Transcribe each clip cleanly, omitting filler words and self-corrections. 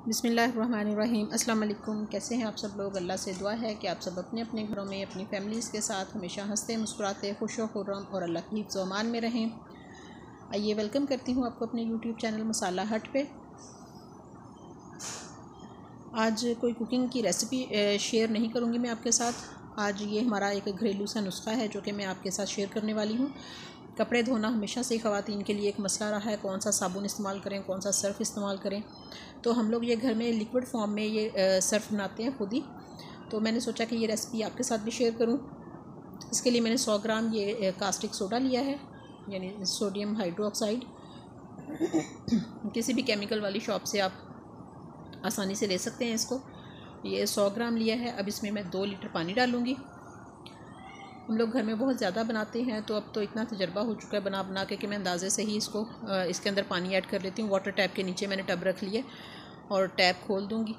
बिस्मिल्लाहिर्रहमानिर्रहीम। अस्सलाम वालेकुम। कैसे हैं आप सब लोग? अल्लाह से दुआ है कि आप सब अपने अपने घरों में अपनी फैमिलीज़ के साथ हमेशा हंसते मुस्कुराते खुश व खुर्रम और अल्लाह की हिफ्ज़ व अमान में रहें। आइए वेलकम करती हूँ आपको अपने यूट्यूब चैनल मसाला हट पे। आज कोई कुकिंग की रेसिपी शेयर नहीं करूँगी मैं आपके साथ। आज ये हमारा एक घरेलू सा नुस्खा है जो कि मैं आपके साथ शेयर करने वाली हूँ। कपड़े धोना हमेशा से ख़वातीन के लिए एक मसला रहा है, कौन सा साबुन इस्तेमाल करें, कौन सा सर्फ़ इस्तेमाल करें। तो हम लोग ये घर में लिक्विड फॉर्म में ये सर्फ़ बनाते हैं खुद ही। तो मैंने सोचा कि ये रेसिपी आपके साथ भी शेयर करूं। इसके लिए मैंने 100 ग्राम ये कास्टिक सोडा लिया है, यानी सोडियम हाइड्रोक्साइड। किसी भी केमिकल वाली शॉप से आप आसानी से ले सकते हैं इसको। ये 100 ग्राम लिया है। अब इसमें मैं 2 लीटर पानी डालूँगी। हम लोग घर में बहुत ज़्यादा बनाते हैं तो अब तो इतना तजर्बा हो चुका है बना बना के कि मैं अंदाज़े से ही इसको इसके अंदर पानी ऐड कर लेती हूँ। वाटर टैप के नीचे मैंने टब रख लिए और टैप खोल दूँगी।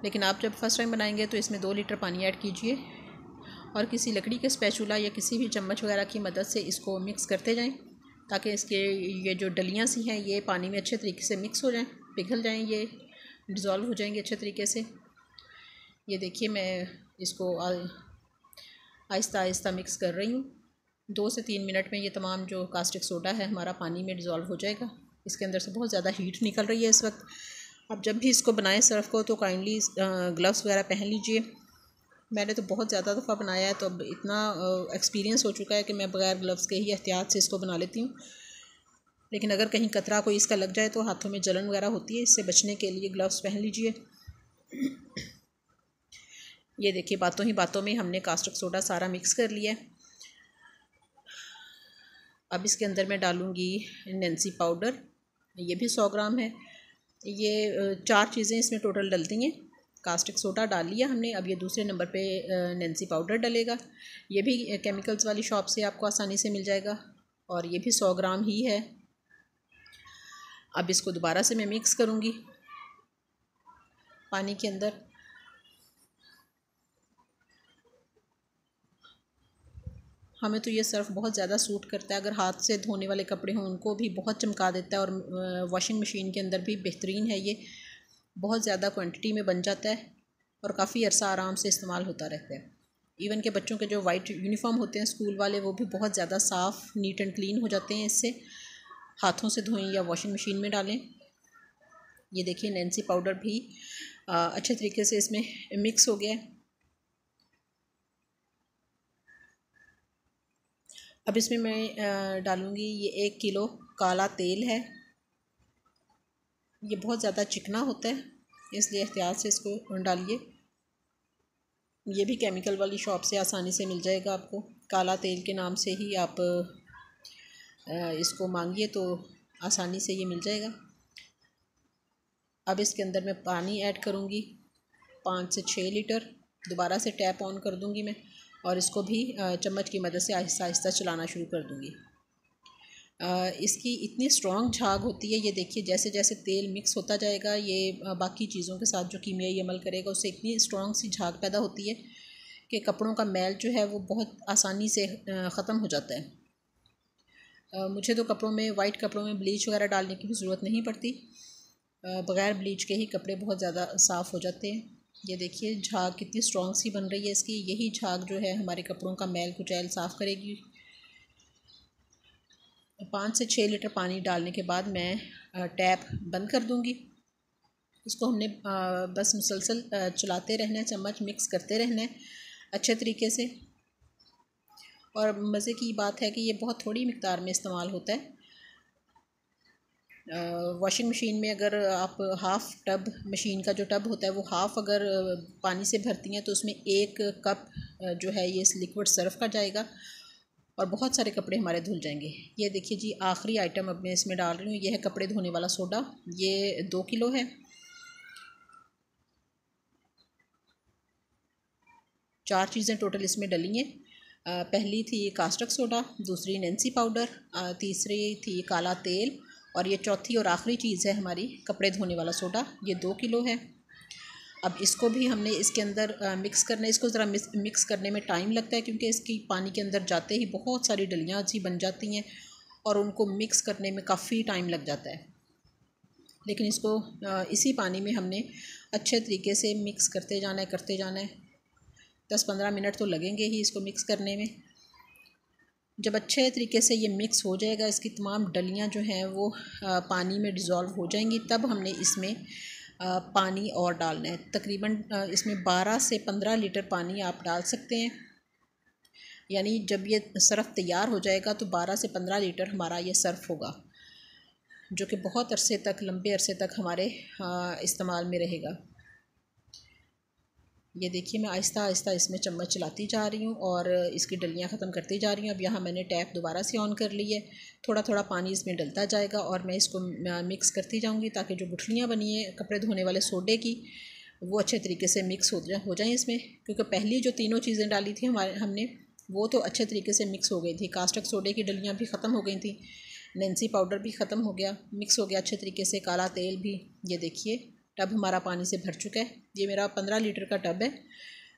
लेकिन आप जब फर्स्ट टाइम बनाएंगे तो इसमें 2 लीटर पानी ऐड कीजिए और किसी लकड़ी के स्पैचुला या किसी भी चम्मच वगैरह की मदद से इसको मिक्स करते जाएँ ताकि इसके ये जो डलियाँ सी हैं ये पानी में अच्छे तरीके से मिक्स हो जाएँ, पिघल जाएँ, ये डिज़ोल्व हो जाएंगे अच्छे तरीके से। ये देखिए मैं इसको आहिस्ता आहिस्ता मिक्स कर रही हूँ। 2 से 3 मिनट में ये तमाम जो कास्टिक सोडा है हमारा पानी में डिज़ोल्व हो जाएगा। इसके अंदर से बहुत ज़्यादा हीट निकल रही है इस वक्त। अब जब भी इसको बनाएं सर्फ को तो काइंडली ग्लव्स वगैरह पहन लीजिए। मैंने तो बहुत ज़्यादा दफ़ा बनाया है तो अब इतना एक्सपीरियंस हो चुका है कि मैं बगैर ग्लव्स के ही एहतियात से इसको बना लेती हूँ। लेकिन अगर कहीं कतरा कोई इसका लग जाए तो हाथों में जलन वगैरह होती है, इससे बचने के लिए ग्लव्स पहन लीजिए। ये देखिए बातों ही बातों में हमने कास्टिक सोडा सारा मिक्स कर लिया है। अब इसके अंदर मैं डालूँगी नैन्सी पाउडर, ये भी 100 ग्राम है। ये 4 चीज़ें इसमें टोटल डलती हैं। कास्टिक सोडा डाल लिया हमने। अब ये दूसरे नंबर पे नैन्सी पाउडर डलेगा। ये भी केमिकल्स वाली शॉप से आपको आसानी से मिल जाएगा और ये भी 100 ग्राम ही है। अब इसको दोबारा से मैं मिक्स करूँगी पानी के अंदर। हमें तो ये सर्फ़ बहुत ज़्यादा सूट करता है। अगर हाथ से धोने वाले कपड़े हों उनको भी बहुत चमका देता है और वॉशिंग मशीन के अंदर भी बेहतरीन है। ये बहुत ज़्यादा क्वांटिटी में बन जाता है और काफ़ी अरसा आराम से इस्तेमाल होता रहता है। इवन के बच्चों के जो वाइट यूनिफॉर्म होते हैं स्कूल वाले वो भी बहुत ज़्यादा साफ़ नीट एंड क्लीन हो जाते हैं इससे। हाथों से धोएं या वॉशिंग मशीन में डालें। ये देखिए नैन्सी पाउडर भी अच्छे तरीके से इसमें मिक्स हो गया है। अब इसमें मैं डालूँगी ये 1 किलो काला तेल है। ये बहुत ज़्यादा चिकना होता है इसलिए एहतियात से इसको डालिए। ये भी केमिकल वाली शॉप से आसानी से मिल जाएगा आपको। काला तेल के नाम से ही आप इसको मांगिए तो आसानी से ये मिल जाएगा। अब इसके अंदर मैं पानी ऐड करूँगी 5 से 6 लीटर। दोबारा से टैप ऑन कर दूँगी मैं और इसको भी चम्मच की मदद से आहिस्ता आहिस्ता चलाना शुरू कर दूँगी। इसकी इतनी स्ट्रॉन्ग झाग होती है, ये देखिए जैसे जैसे तेल मिक्स होता जाएगा ये बाकी चीज़ों के साथ जो कीमियाई अमल करेगा उससे इतनी स्ट्रॉन्ग सी झाग पैदा होती है कि कपड़ों का मैल जो है वो बहुत आसानी से ख़त्म हो जाता है। मुझे तो कपड़ों में वाइट कपड़ों में ब्लीच वगैरह डालने की भी ज़रूरत नहीं पड़ती। बग़ैर ब्लीच के ही कपड़े बहुत ज़्यादा साफ़ हो जाते हैं। ये देखिए झाग कितनी स्ट्रॉन्ग सी बन रही है इसकी। यही झाग जो है हमारे कपड़ों का मैल कुचैल साफ़ करेगी। 5 से 6 लीटर पानी डालने के बाद मैं टैप बंद कर दूंगी। इसको हमने बस मुसलसल चलाते रहना है, चम्मच मिक्स करते रहना है अच्छे तरीके से। और मज़े की बात है कि ये बहुत थोड़ी मिक़दार में इस्तेमाल होता है। वॉशिंग मशीन में अगर आप हाफ़ टब, मशीन का जो टब होता है वो हाफ़ अगर पानी से भरती हैं तो उसमें 1 कप जो है ये इस लिक्विड सर्फ़ का जाएगा और बहुत सारे कपड़े हमारे धुल जाएंगे। ये देखिए जी आखिरी आइटम अब मैं इसमें डाल रही हूँ, ये है कपड़े धोने वाला सोडा। ये 2 किलो है। 4 चीज़ें टोटल इसमें डली हैं। पहली थी कास्टिक सोडा, दूसरी नैन्सी पाउडर, तीसरी थी काला तेल और ये चौथी और आखिरी चीज़ है हमारी कपड़े धोने वाला सोडा। ये 2 किलो है। अब इसको भी हमने इसके अंदर मिक्स करना है। इसको ज़रा मिक्स करने में टाइम लगता है क्योंकि इसकी पानी के अंदर जाते ही बहुत सारी डलियाँ सी बन जाती हैं और उनको मिक्स करने में काफ़ी टाइम लग जाता है। लेकिन इसको इसी पानी में हमने अच्छे तरीके से मिक्स करते जाना है। 10-15 मिनट तो लगेंगे ही इसको मिक्स करने में। जब अच्छे तरीके से ये मिक्स हो जाएगा, इसकी तमाम डलियाँ जो हैं वो पानी में डिज़ोल्व हो जाएंगी, तब हमने इसमें पानी और डालना है। तकरीबन इसमें 12 से 15 लीटर पानी आप डाल सकते हैं। यानी जब ये सर्फ़ तैयार हो जाएगा तो 12 से 15 लीटर हमारा ये सर्फ़ होगा, जो कि बहुत अरसे तक, लंबे अरसे तक हमारे इस्तेमाल में रहेगा। ये देखिए, मैं आहिस्ता आहिस्ता इसमें चम्मच चलाती जा रही हूँ और इसकी डलियाँ ख़त्म करती जा रही हूँ। अब यहाँ मैंने टैप दोबारा से ऑन कर ली है। थोड़ा थोड़ा पानी इसमें डलता जाएगा और मैं इसको मिक्स करती जाऊँगी ताकि जो गुठलियाँ बनी हैं कपड़े धोने वाले सोडे की, वो अच्छे तरीके से मिक्स हो जाएँ इसमें। क्योंकि पहली जो तीनों चीज़ें डाली थी हमने, वो तो अच्छे तरीके से मिक्स हो गई थी। कास्टिक सोडे की डलियाँ भी ख़त्म हो गई थी, नैन्सी पाउडर भी ख़त्म हो गया, मिक्स हो गया अच्छे तरीके से, काला तेल भी। ये देखिए, टब हमारा पानी से भर चुका है। ये मेरा 15 लीटर का टब है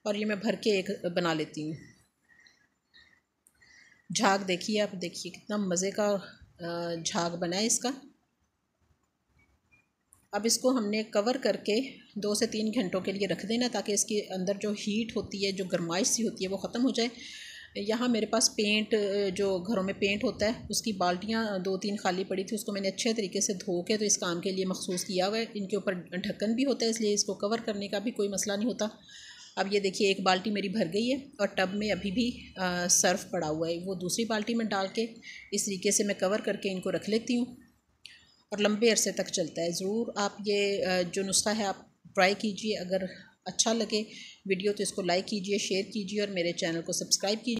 और ये मैं भर के एक बना लेती हूँ। झाग देखिए, आप देखिए कितना मज़े का झाग बना है इसका। अब इसको हमने कवर करके 2 से 3 घंटों के लिए रख देना, ताकि इसके अंदर जो हीट होती है, जो गर्माइश सी होती है, वो ख़त्म हो जाए। यहाँ मेरे पास पेंट, जो घरों में पेंट होता है, उसकी बाल्टियाँ 2-3 खाली पड़ी थी, उसको मैंने अच्छे तरीके से धो के तो इस काम के लिए मखसूस किया हुआ है। इनके ऊपर ढक्कन भी होता है, इसलिए इसको कवर करने का भी कोई मसला नहीं होता। अब ये देखिए, एक बाल्टी मेरी भर गई है और टब में अभी भी सर्फ़ पड़ा हुआ है। वो दूसरी बाल्टी में डाल के इस तरीके से मैं कवर करके इनको रख लेती हूँ और लंबे अरसे तक चलता है। ज़रूर आप ये जो नुस्खा है आप ट्राई कीजिए। अगर अच्छा लगे वीडियो तो इसको लाइक कीजिए, शेयर कीजिए और मेरे चैनल को सब्सक्राइब कीजिए।